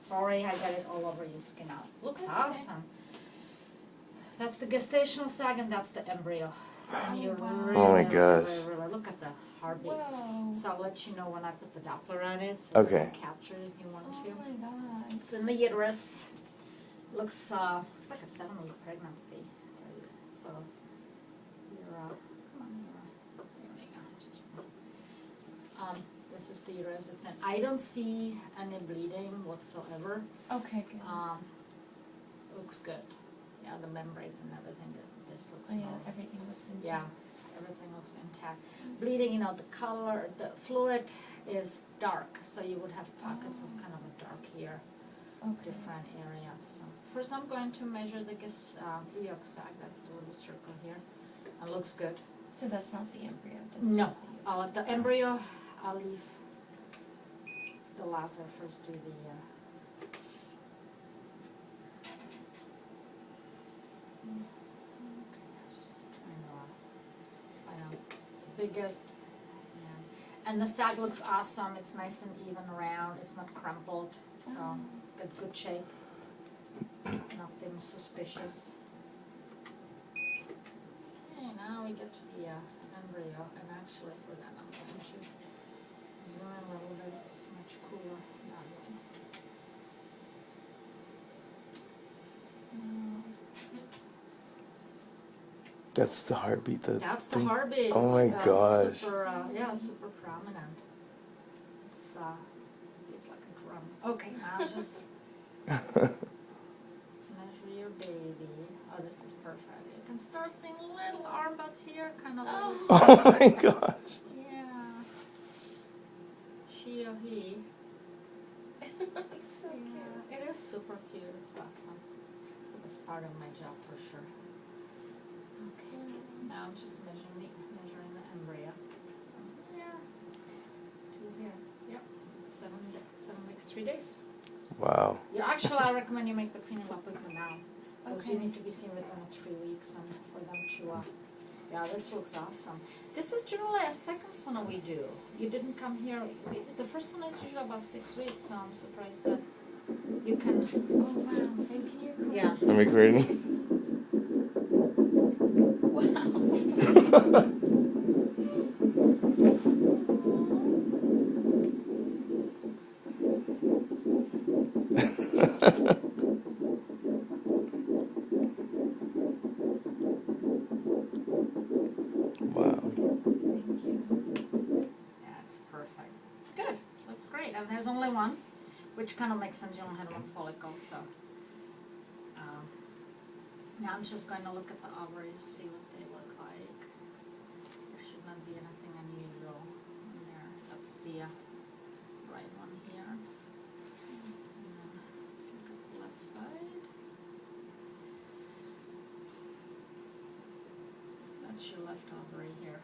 Sorry, I got it all over your skin now. Looks That's okay. awesome. That's the gestational sac and that's the embryo. And you wow. really, Oh my really, gosh. really, really look at the heartbeat. Whoa. So I'll let you know when I put the Doppler on it. So Okay. you can capture it if you want Oh to. my gosh. It's in the uterus. Looks like a 7-week pregnancy. So you're come on, here we go. This is the uterus. It's in. I don't see any bleeding whatsoever. Okay, good. Looks good. Yeah, the membranes and everything. This looks Oh yeah, normal. everything looks intact. Yeah, everything looks intact. Bleeding, you know, the color, the fluid is dark, so you would have pockets of kind of a dark here, Okay. different areas. So first, I'm going to measure the yolk sac. That's the little circle here. It looks good. So that's not the embryo. That's No, just the uterus. the embryo, I'll leave the last. I first do the. Just trying to find out the biggest. Yeah. And the sac looks awesome. It's nice and even round. It's not crumpled. So got good shape. Nothing suspicious. Okay, now we get to the embryo. And actually for that I'm going to zoom in a little bit. It's much cooler that way. That's the heartbeat. That's the thing. heartbeat. Oh my It's, gosh. Super, super prominent. It's like a drum. Okay, now just measure your baby. Oh, this is perfect. You can start seeing little arm butts here, kind of. Oh. Oh my gosh. Yeah. She or he. That's so Yeah, it is super cute. It's awesome. It's the best part of my job for sure. Okay, now I'm just measuring the embryo. Yeah. To here. Yep. 7 weeks, 3 days. Wow. Yeah, actually, I recommend you make the prenatal appointment now. Because you Okay. need to be seen within 3 weeks and for them to, yeah, this looks awesome. This is generally a second sauna we do. You didn't come here, the first one is usually about 6 weeks, so I'm surprised that you can, Oh wow, thank you. yeah. I'm recording. Wow. Wow. Thank you. Yeah, it's perfect. Good, looks great. And there's only one, which kind of makes sense. You only had one follicle, so. Now I'm just going to look at the ovaries, see what they look like. There should not be anything unusual in there. That's the right one here. And then let's look at the left side. That's your left ovary here.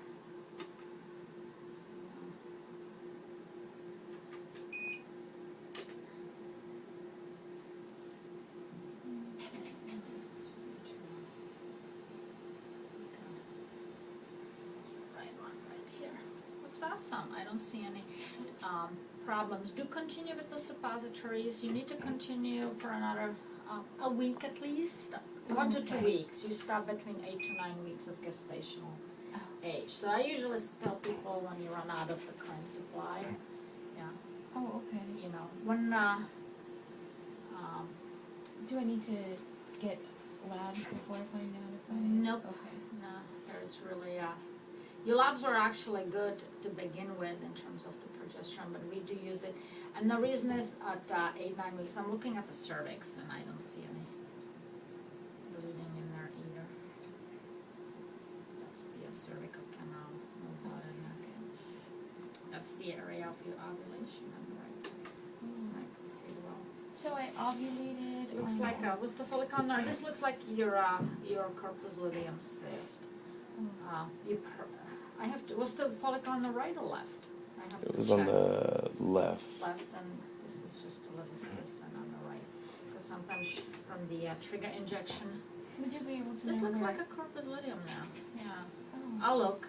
Right one right here. Looks awesome. I don't see any problems. Do continue with the suppositories. You need to continue for another a week at least. 1 to 2 Okay. weeks. You stop between 8 to 9 weeks of gestational age. So I usually tell people when you run out of the current supply, yeah, Oh, okay. you know, when Do I need to get labs before I find out if I? Nope. Okay. no, there's really your labs are actually good to begin with in terms of the progesterone, but we do use it. And the reason is at 8, 9 weeks, I'm looking at the cervix and I don't see any bleeding in there either. That's the cervical canal. No blood in there. That's the area of your ovulation on the right side. So I can see well. So I ovulated. Looks on like what's the follicle? No, this looks like your corpus luteum cyst. I have to. What's the follicle on the right or left? I have It to was on check. the left. Left, and this is just a little cyst, and on the right. Because sometimes from the trigger injection, Would you be able to this know looks where? like a corpus luteum now. Yeah, Oh. I'll look.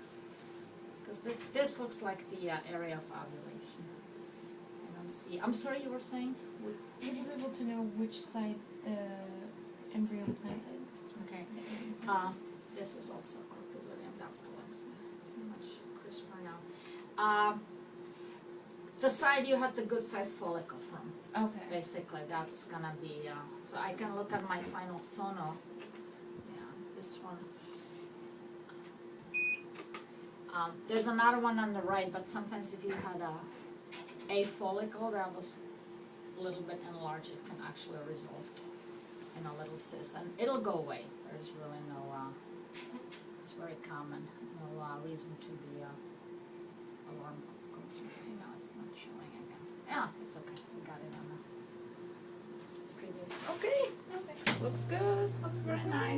Because this looks like the area of ovulation. I let's see, I'm sorry, you were saying? Would you be able to know which side the embryo planted? Okay. This is also Corpusarium, that's the less, so much crisper now. The side you had the good sized follicle from, Okay. basically, that's gonna be, so I can look at my final sono. Yeah, this one. There's another one on the right, but sometimes if you had a follicle that was a little bit enlarged, it can actually resolve in a little cyst, and it'll go away. There's really no, it's very common, no reason to be alarmed. You know, it's not showing again. Yeah, it's okay, we got it on the previous. Okay, looks good, looks very nice.